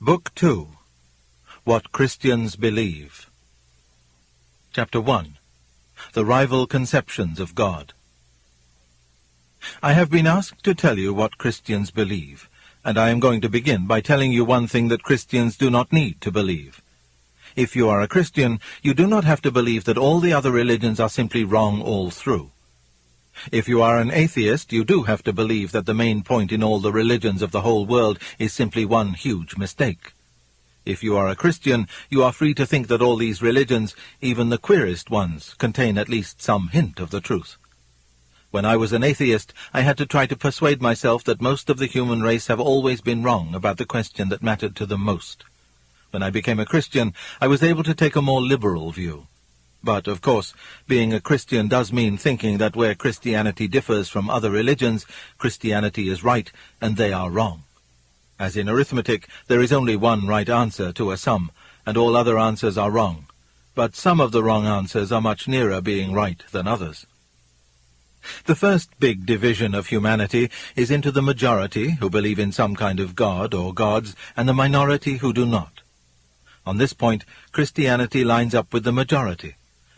Book 2. What Christians Believe. Chapter 1. The Rival Conceptions of God. I have been asked to tell you what Christians believe, and I am going to begin by telling you one thing that Christians do not need to believe. If you are a Christian, you do not have to believe that all the other religions are simply wrong all through. If you are an atheist, you do have to believe that the main point in all the religions of the whole world is simply one huge mistake. If you are a Christian, you are free to think that all these religions, even the queerest ones, contain at least some hint of the truth. When I was an atheist, I had to try to persuade myself that most of the human race have always been wrong about the question that mattered to them most. When I became a Christian, I was able to take a more liberal view. But, of course, being a Christian does mean thinking that where Christianity differs from other religions, Christianity is right and they are wrong. As in arithmetic, there is only one right answer to a sum, and all other answers are wrong. But some of the wrong answers are much nearer being right than others. The first big division of humanity is into the majority, who believe in some kind of God or gods, and the minority who do not. On this point, Christianity lines up with the majority.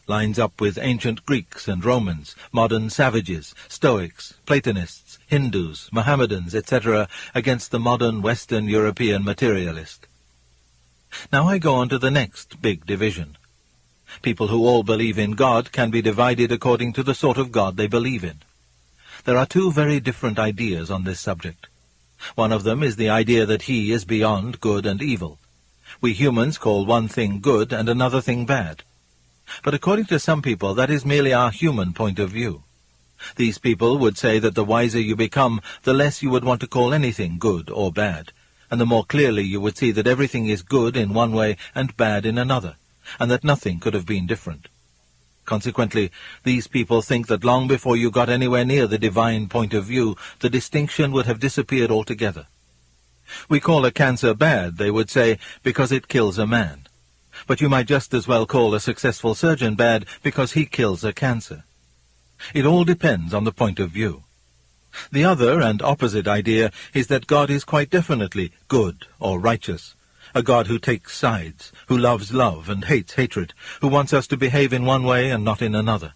Lines up with ancient Greeks and Romans, modern savages, Stoics, Platonists, Hindus, Mohammedans, etc., against the modern Western European materialist. Now I go on to the next big division. People who all believe in God can be divided according to the sort of God they believe in. There are two very different ideas on this subject. One of them is the idea that He is beyond good and evil. We humans call one thing good and another thing bad. But according to some people, that is merely our human point of view. These people would say that the wiser you become, the less you would want to call anything good or bad, and the more clearly you would see that everything is good in one way and bad in another, and that nothing could have been different. Consequently, these people think that long before you got anywhere near the divine point of view, the distinction would have disappeared altogether. We call a cancer bad, they would say, because it kills a man. But you might just as well call a successful surgeon bad because he kills a cancer. It all depends on the point of view. The other and opposite idea is that God is quite definitely good or righteous, a God who takes sides, who loves love and hates hatred, who wants us to behave in one way and not in another.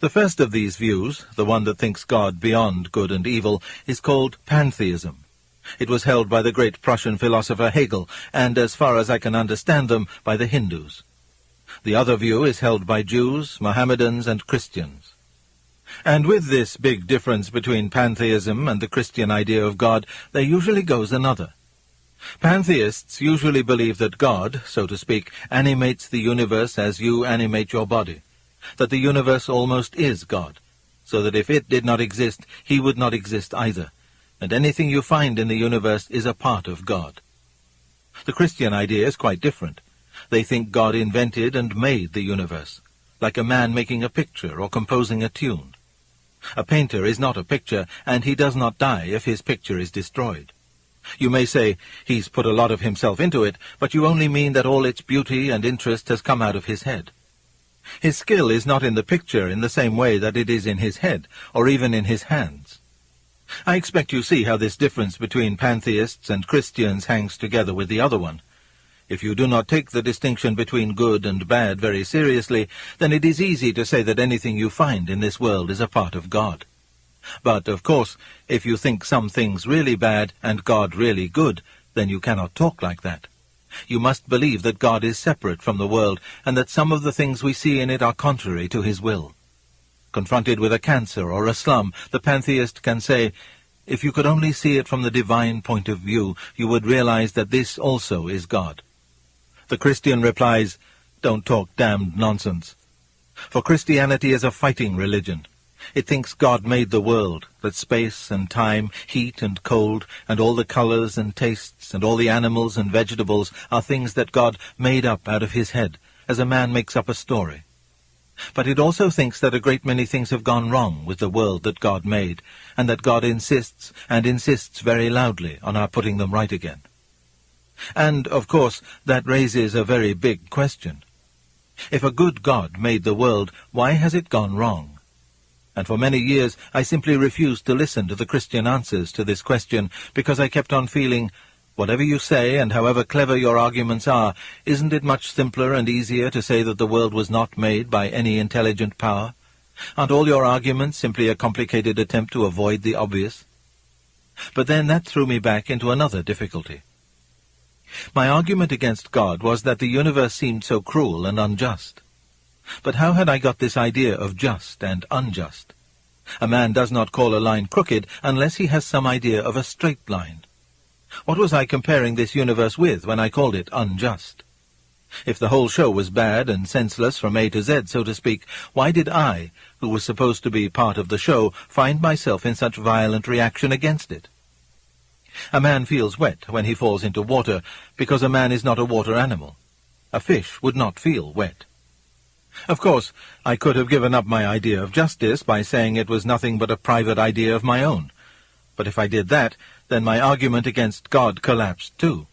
The first of these views, the one that thinks God beyond good and evil, is called pantheism. It was held by the great Prussian philosopher Hegel, and, as far as I can understand them, by the Hindus. The other view is held by Jews, Mohammedans, and Christians. And with this big difference between pantheism and the Christian idea of God, there usually goes another. Pantheists usually believe that God, so to speak, animates the universe as you animate your body, that the universe almost is God, so that if it did not exist, He would not exist either, and anything you find in the universe is a part of God. The Christian idea is quite different. They think God invented and made the universe, like a man making a picture or composing a tune. A painter is not a picture, and he does not die if his picture is destroyed. You may say, he's put a lot of himself into it, but you only mean that all its beauty and interest has come out of his head. His skill is not in the picture in the same way that it is in his head, or even in his hands. I expect you see how this difference between pantheists and Christians hangs together with the other one. If you do not take the distinction between good and bad very seriously, then it is easy to say that anything you find in this world is a part of God. But, of course, if you think some things really bad and God really good, then you cannot talk like that. You must believe that God is separate from the world, and that some of the things we see in it are contrary to His will. Confronted with a cancer or a slum, the pantheist can say, if you could only see it from the divine point of view, you would realize that this also is God. The Christian replies, don't talk damned nonsense. For Christianity is a fighting religion. It thinks God made the world, that space and time, heat and cold, and all the colors and tastes, and all the animals and vegetables are things that God made up out of His head, as a man makes up a story. But it also thinks that a great many things have gone wrong with the world that God made, and that God insists, and insists very loudly, on our putting them right again. And, of course, that raises a very big question. If a good God made the world, why has it gone wrong? And for many years I simply refused to listen to the Christian answers to this question, because I kept on feeling, Whatever you say, and however clever your arguments are, isn't it much simpler and easier to say that the world was not made by any intelligent power? Aren't all your arguments simply a complicated attempt to avoid the obvious? But then that threw me back into another difficulty. My argument against God was that the universe seemed so cruel and unjust. But how had I got this idea of just and unjust? A man does not call a line crooked unless he has some idea of a straight line. What was I comparing this universe with when I called it unjust? If the whole show was bad and senseless from A to Z, so to speak, why did I, who was supposed to be part of the show, find myself in such violent reaction against it? A man feels wet when he falls into water, because a man is not a water animal. A fish would not feel wet. Of course, I could have given up my idea of justice by saying it was nothing but a private idea of my own. But if I did that, then my argument against God collapsed too.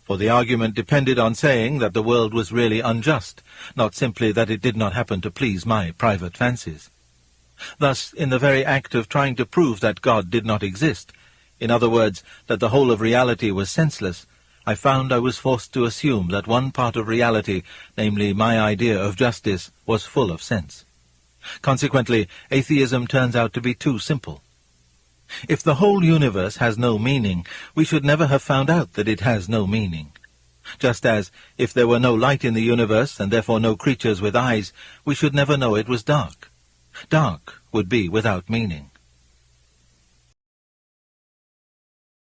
For the argument depended on saying that the world was really unjust, not simply that it did not happen to please my private fancies. Thus, in the very act of trying to prove that God did not exist, in other words, that the whole of reality was senseless, I found I was forced to assume that one part of reality, namely my idea of justice, was full of sense. Consequently, atheism turns out to be too simple. If the whole universe has no meaning, we should never have found out that it has no meaning. Just as, if there were no light in the universe, and therefore no creatures with eyes, we should never know it was dark. Dark would be without meaning.